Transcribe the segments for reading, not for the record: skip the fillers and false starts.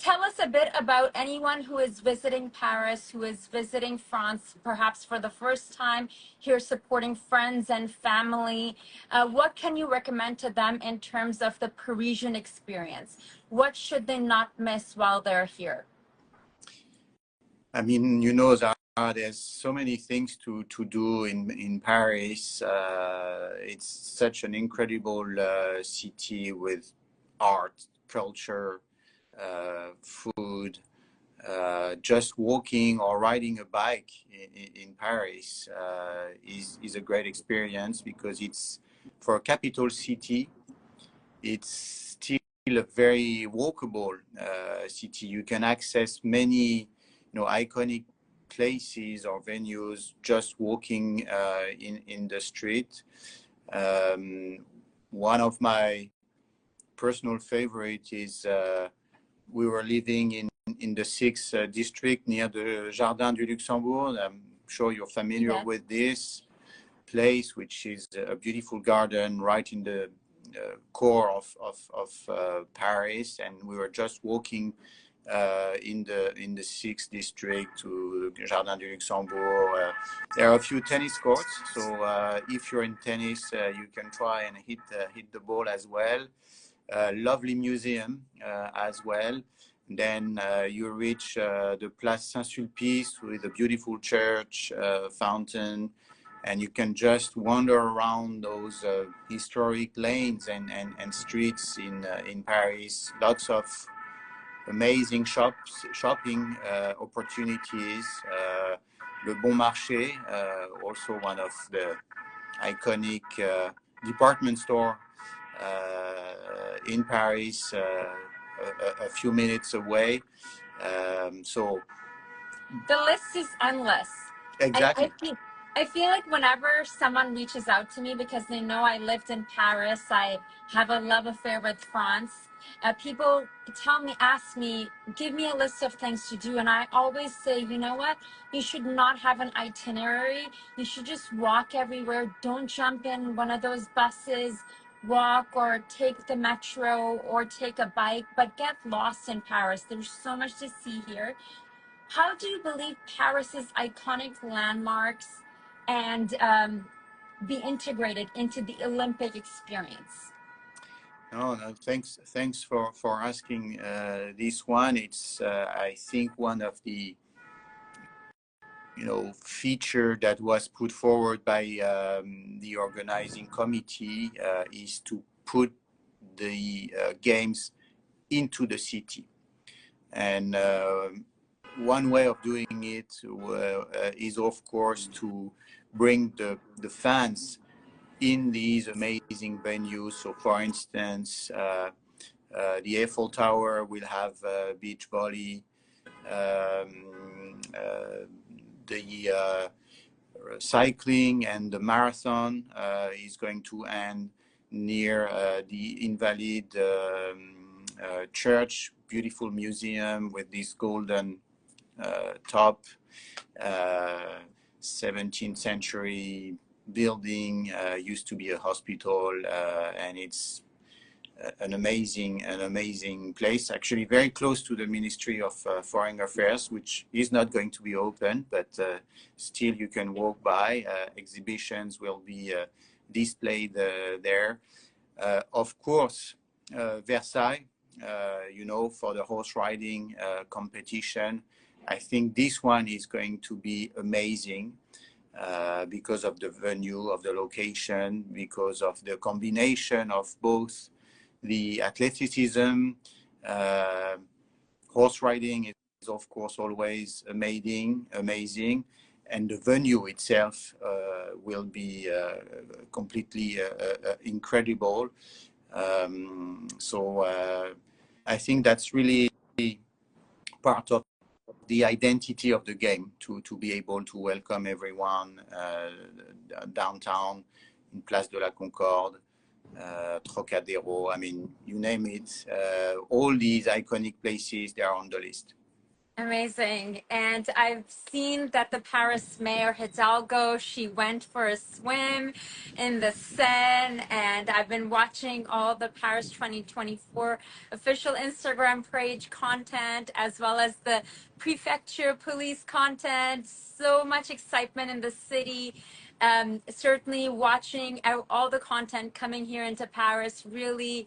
tell us a bit about anyone who is visiting Paris, who is visiting France, perhaps for the first time, here supporting friends and family. What can you recommend to them in terms of the Parisian experience? What should they not miss while they're here? I mean, there's so many things to do in Paris. It's such an incredible city with art, culture, food. Just walking or riding a bike in Paris is a great experience because it's, for a capital city, it's still a very walkable city. You can access many iconic places or venues just walking in the street. One of my personal favorite is we were living in the 6th district near the Jardin du Luxembourg. I'm sure you're familiar with this place, which is a beautiful garden right in the core of Paris, and we were just walking in the 6th district to Jardin du Luxembourg. There are a few tennis courts, so if you're in tennis, you can try and hit the ball as well. Lovely museum as well. Then you reach the Place Saint-Sulpice with a beautiful church, fountain, and you can just wander around those historic lanes and streets in Paris. Lots of amazing shopping opportunities. Le Bon Marché, also one of the iconic department store in Paris, a few minutes away. So the list is endless. Exactly. I feel like whenever someone reaches out to me because they know I lived in Paris, I have a love affair with France, people ask me, give me a list of things to do. And I always say, you know what? You should not have an itinerary. You should just walk everywhere. Don't jump in one of those buses, walk or take the metro or take a bike, but get lost in Paris. There's so much to see here. How do you believe Paris's iconic landmarks and be integrated into the Olympic experience? No, thanks for asking this one. It's I think one of the feature that was put forward by the organizing committee is to put the games into the city, and one way of doing it is, of course, to bring the fans in these amazing venues. So, for instance, the Eiffel Tower will have beach volley. The cycling and the marathon is going to end near the Invalid Church, beautiful museum with this golden top, 17th century building, used to be a hospital, and it's an amazing place, actually very close to the Ministry of Foreign Affairs, which is not going to be open, but still you can walk by. Exhibitions will be displayed there. Of course, Versailles, for the horse riding competition. I think this one is going to be amazing because of the venue, of the location, because of the combination of both the athleticism. Horse riding is, of course, always amazing, and the venue itself will be completely incredible. So I think that's really part of the identity of the game, to be able to welcome everyone downtown in Place de la Concorde, Trocadero, I mean, you name it. All these iconic places, they are on the list. Amazing. And I've seen that the Paris mayor Hidalgo, she went for a swim in the Seine, and I've been watching all the Paris 2024 official Instagram page content, as well as the prefecture police content. So much excitement in the city. Certainly watching all the content coming here into Paris really,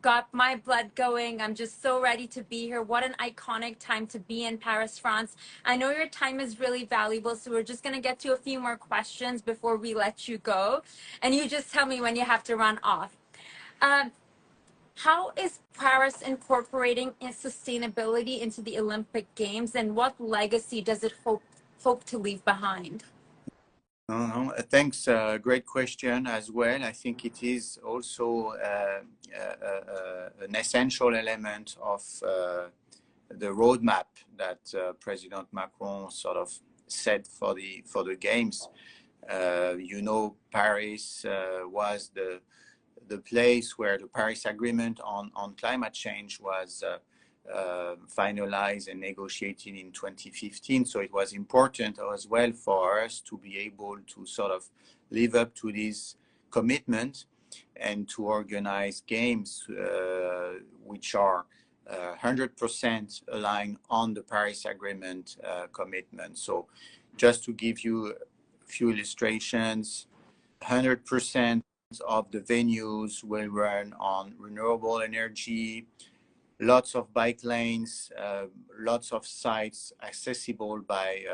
got my blood going. I'm just so ready to be here. What an iconic time to be in Paris, France. I know your time is really valuable, so we're just going to get to a few more questions before we let you go. And you just tell me when you have to run off. How is Paris incorporating sustainability into the Olympic Games, and what legacy does it hope to leave behind? Thanks. Great question as well. I think it is also an essential element of the roadmap that President Macron sort of set for the games. Paris was the place where the Paris Agreement on climate change was finalized and negotiated in 2015. So it was important as well for us to be able to sort of live up to this commitment and to organize games which are 100% aligned on the Paris Agreement commitment. So just to give you a few illustrations, 100% of the venues will run on renewable energy, lots of bike lanes, lots of sites accessible by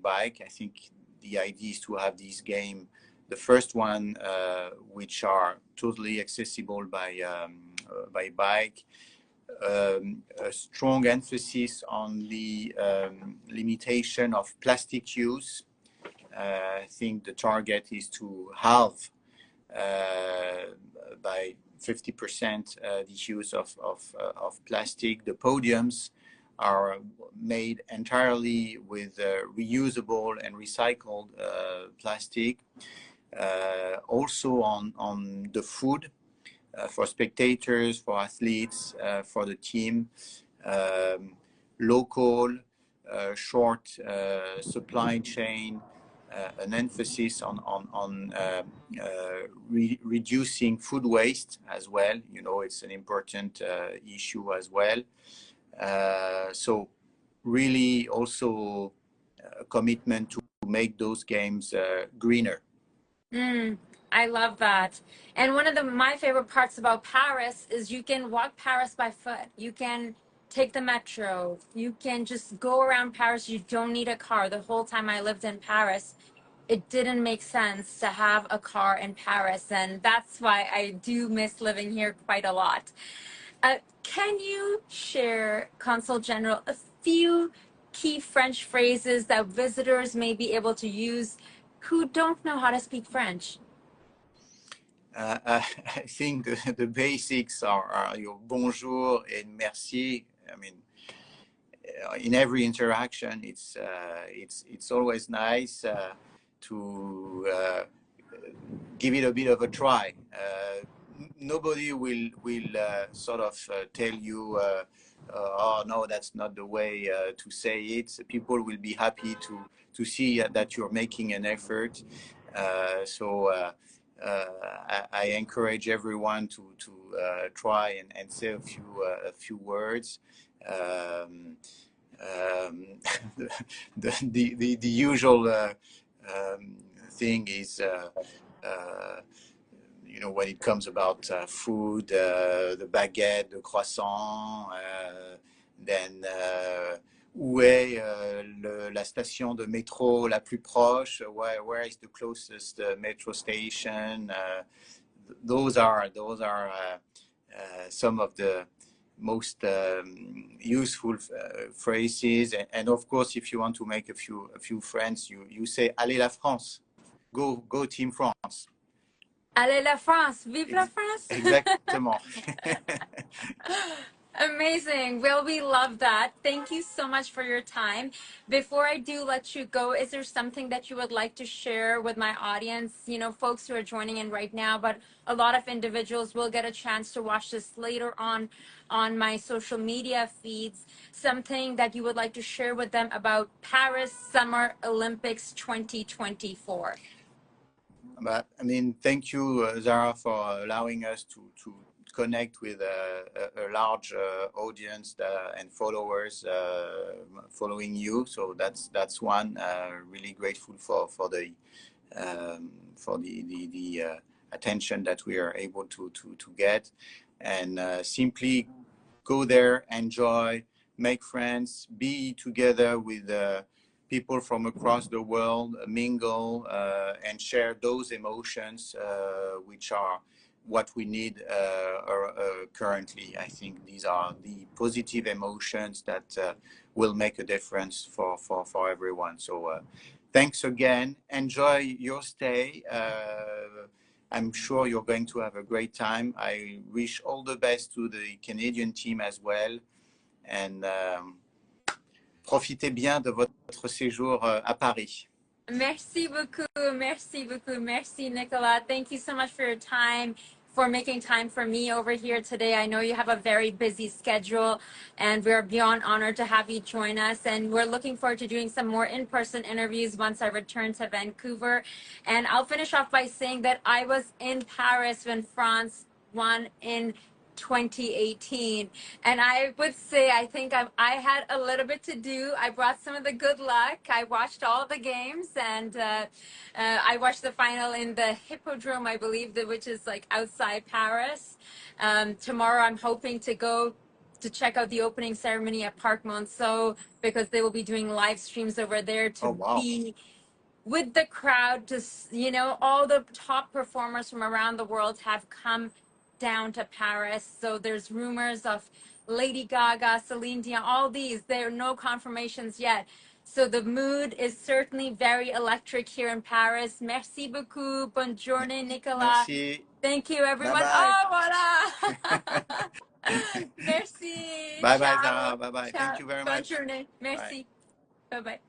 bike. I think the idea is to have these games, the first one, which are totally accessible by bike. A strong emphasis on the limitation of plastic use. I think the target is to halve by 50% the use of plastic. The podiums are made entirely with reusable and recycled plastic. Also on the food for spectators, for athletes, for the team, local, short supply chain, an emphasis on reducing food waste as well. It's an important issue as well. So really also a commitment to make those games greener. I love that. And one of my favorite parts about Paris is you can walk Paris by foot. You can take the metro. You can just go around Paris. You don't need a car. The whole time I lived in Paris, it didn't make sense to have a car in Paris. And that's why I do miss living here quite a lot. Can you share, Consul General, a few key French phrases that visitors may be able to use who don't know how to speak French? I think the basics are your bonjour and merci. I mean, in every interaction, it's always nice to give it a bit of a try. Nobody will sort of tell you, oh no, that's not the way to say it. People will be happy to see that you're making an effort. I encourage everyone to try and say a few words. The usual thing is when it comes about food, the baguette, the croissant, then où est la station de métro la plus proche? Where is the closest metro station? Those are some of the most useful phrases. And of course, if you want to make a few friends, you say "Allez la France," go Team France. Allez la France, vive la France. Exactement. Amazing. Well, we love that. Thank you so much for your time. Before I do let you go, is there something that you would like to share with my audience? You know, folks who are joining in right now, but a lot of individuals will get a chance to watch this later on my social media feeds. Something that you would like to share with them about Paris Summer Olympics 2024. But I mean, thank you, Zara, for allowing us to connect with a large audience and followers following you. So that's one. Really grateful for the attention that we are able to get, and simply go there, enjoy, make friends, be together with people from across the world, mingle, and share those emotions, which are what we need currently. I think these are the positive emotions that will make a difference for everyone. So thanks again. Enjoy your stay. I'm sure you're going to have a great time. I wish all the best to the Canadian team as well. And profitez bien de votre séjour à Paris. Merci beaucoup. Merci beaucoup. Merci, Nicolas. Thank you so much for your time, for making time for me over here today. I know you have a very busy schedule, and we're beyond honored to have you join us. And we're looking forward to doing some more in-person interviews once I return to Vancouver. And I'll finish off by saying that I was in Paris when France won in 2018, and I would say I think I had a little bit to do. I brought some of the good luck. I watched all the games, and I watched the final in the Hippodrome, I believe, which is like outside Paris. Tomorrow I'm hoping to go to check out the opening ceremony at Parc Monceau, because they will be doing live streams over there to be with the crowd. Just, you know, all the top performers from around the world have come down to Paris. So there's rumors of Lady Gaga, Celine Dion, all these. There are no confirmations yet. So the mood is certainly very electric here in Paris. Merci beaucoup. Bonne journée, Nicolas. Merci. Thank you, everyone. Bye-bye. Oh, voilà. Merci. Bye-bye, Ciao. Zara. Bye-bye. Ciao. Thank you very Bonne much. journée. Merci. Bye-bye.